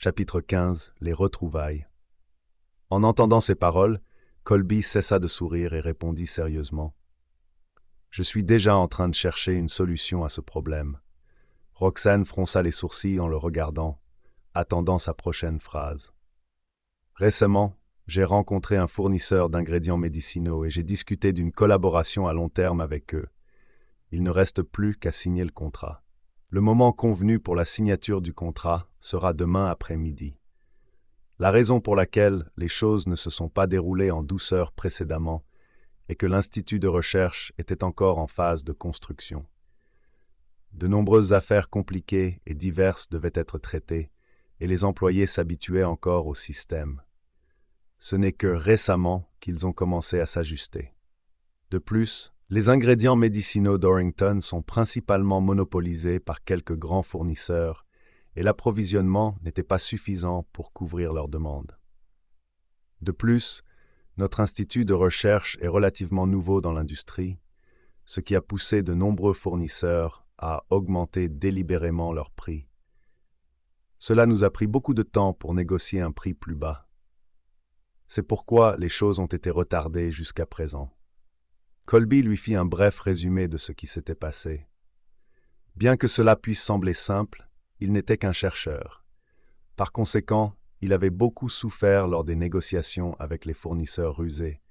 Chapitre 15. Les retrouvailles. En entendant ces paroles, Colby cessa de sourire et répondit sérieusement. « Je suis déjà en train de chercher une solution à ce problème. » Roxane fronça les sourcils en le regardant, attendant sa prochaine phrase. « Récemment, j'ai rencontré un fournisseur d'ingrédients médicinaux et j'ai discuté d'une collaboration à long terme avec eux. Il ne reste plus qu'à signer le contrat. Le moment convenu pour la signature du contrat sera demain après-midi. La raison pour laquelle les choses ne se sont pas déroulées en douceur précédemment est que l'Institut de recherche était encore en phase de construction. De nombreuses affaires compliquées et diverses devaient être traitées, et les employés s'habituaient encore au système. Ce n'est que récemment qu'ils ont commencé à s'ajuster. De plus, les ingrédients médicinaux d'Orrington sont principalement monopolisés par quelques grands fournisseurs, et l'approvisionnement n'était pas suffisant pour couvrir leurs demandes. De plus, notre institut de recherche est relativement nouveau dans l'industrie, ce qui a poussé de nombreux fournisseurs à augmenter délibérément leurs prix. Cela nous a pris beaucoup de temps pour négocier un prix plus bas. C'est pourquoi les choses ont été retardées jusqu'à présent. Colby lui fit un bref résumé de ce qui s'était passé. Bien que cela puisse sembler simple, il n'était qu'un chercheur. Par conséquent, il avait beaucoup souffert lors des négociations avec les fournisseurs rusés.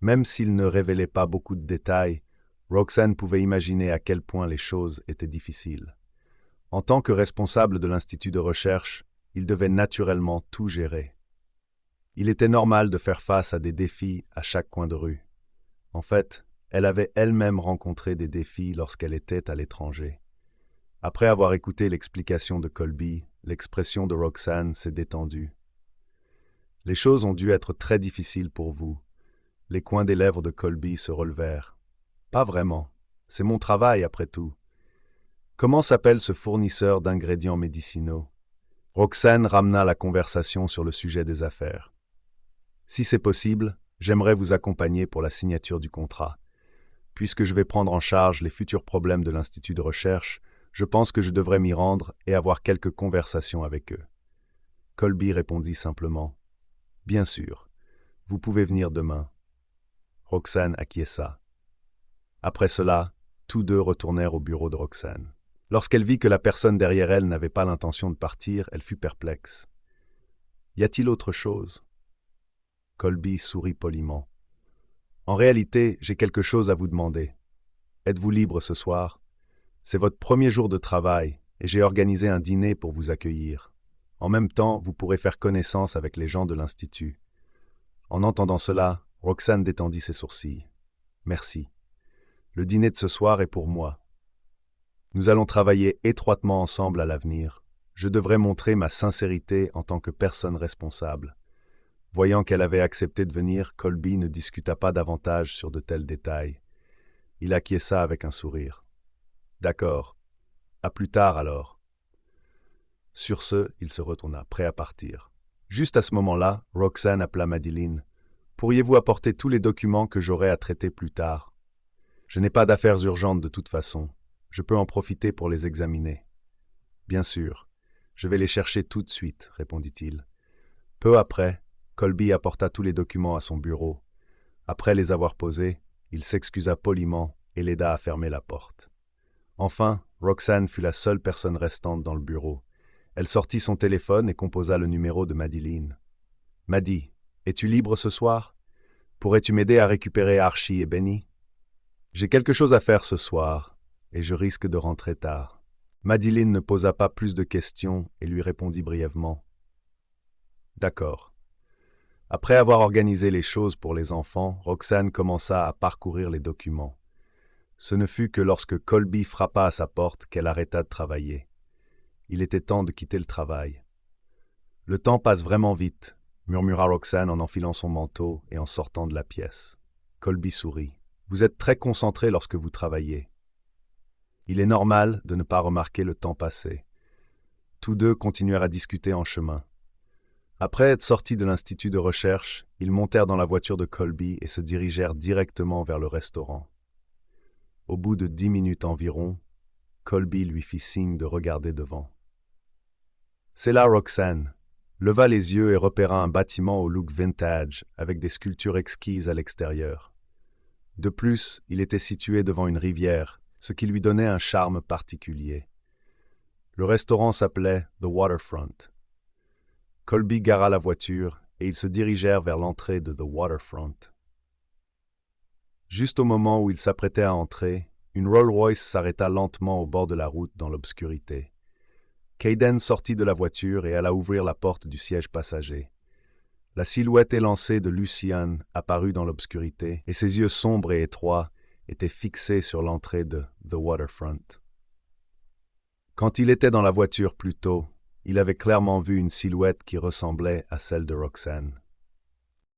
Même s'il ne révélait pas beaucoup de détails, Roxane pouvait imaginer à quel point les choses étaient difficiles. En tant que responsable de l'Institut de recherche, il devait naturellement tout gérer. Il était normal de faire face à des défis à chaque coin de rue. En fait, elle avait elle-même rencontré des défis lorsqu'elle était à l'étranger. Après avoir écouté l'explication de Colby, l'expression de Roxane s'est détendue. « Les choses ont dû être très difficiles pour vous. » Les coins des lèvres de Colby se relevèrent. « Pas vraiment. C'est mon travail, après tout. » « Comment s'appelle ce fournisseur d'ingrédients médicinaux ?» Roxane ramena la conversation sur le sujet des affaires. « Si c'est possible, j'aimerais vous accompagner pour la signature du contrat. Puisque je vais prendre en charge les futurs problèmes de l'Institut de recherche, je pense que je devrais m'y rendre et avoir quelques conversations avec eux. » Colby répondit simplement. « Bien sûr. Vous pouvez venir demain. » Roxane acquiesça. Après cela, tous deux retournèrent au bureau de Roxane. Lorsqu'elle vit que la personne derrière elle n'avait pas l'intention de partir, elle fut perplexe. « Y a-t-il autre chose ?» Colby sourit poliment. « En réalité, j'ai quelque chose à vous demander. Êtes-vous libre ce soir? C'est votre premier jour de travail et j'ai organisé un dîner pour vous accueillir. En même temps, vous pourrez faire connaissance avec les gens de l'Institut. » En entendant cela, Roxane détendit ses sourcils. « Merci. Le dîner de ce soir est pour moi. Nous allons travailler étroitement ensemble à l'avenir. Je devrais montrer ma sincérité en tant que personne responsable. » Voyant qu'elle avait accepté de venir, Colby ne discuta pas davantage sur de tels détails. Il acquiesça avec un sourire. « D'accord. À plus tard alors. » Sur ce, il se retourna, prêt à partir. Juste à ce moment-là, Roxane appela Madeleine. « Pourriez-vous apporter tous les documents que j'aurai à traiter plus tard? Je n'ai pas d'affaires urgentes de toute façon. Je peux en profiter pour les examiner. »« Bien sûr. Je vais les chercher tout de suite, » répondit-il. Peu après, Colby apporta tous les documents à son bureau. Après les avoir posés, il s'excusa poliment et l'aida à fermer la porte. Enfin, Roxane fut la seule personne restante dans le bureau. Elle sortit son téléphone et composa le numéro de Madeleine. « Maddy, es-tu libre ce soir? Pourrais-tu m'aider à récupérer Archie et Benny? J'ai quelque chose à faire ce soir, et je risque de rentrer tard. » Madeleine ne posa pas plus de questions et lui répondit brièvement. « D'accord. » Après avoir organisé les choses pour les enfants, Roxane commença à parcourir les documents. Ce ne fut que lorsque Colby frappa à sa porte qu'elle arrêta de travailler. Il était temps de quitter le travail. « Le temps passe vraiment vite, » murmura Roxane en enfilant son manteau et en sortant de la pièce. Colby sourit. « Vous êtes très concentré lorsque vous travaillez. » Il est normal de ne pas remarquer le temps passé. Tous deux continuèrent à discuter en chemin. Après être sortis de l'Institut de recherche, ils montèrent dans la voiture de Colby et se dirigèrent directement vers le restaurant. Au bout de 10 minutes environ, Colby lui fit signe de regarder devant. « C'est là, Roxane. leva les yeux et repéra un bâtiment au look vintage, avec des sculptures exquises à l'extérieur. De plus, il était situé devant une rivière, ce qui lui donnait un charme particulier. Le restaurant s'appelait The Waterfront. Colby gara la voiture et ils se dirigèrent vers l'entrée de The Waterfront. Juste au moment où ils s'apprêtaient à entrer, une Rolls-Royce s'arrêta lentement au bord de la route dans l'obscurité. Kayden sortit de la voiture et alla ouvrir la porte du siège passager. La silhouette élancée de Lucian apparut dans l'obscurité et ses yeux sombres et étroits étaient fixés sur l'entrée de The Waterfront. Quand il était dans la voiture plus tôt, il avait clairement vu une silhouette qui ressemblait à celle de Roxane.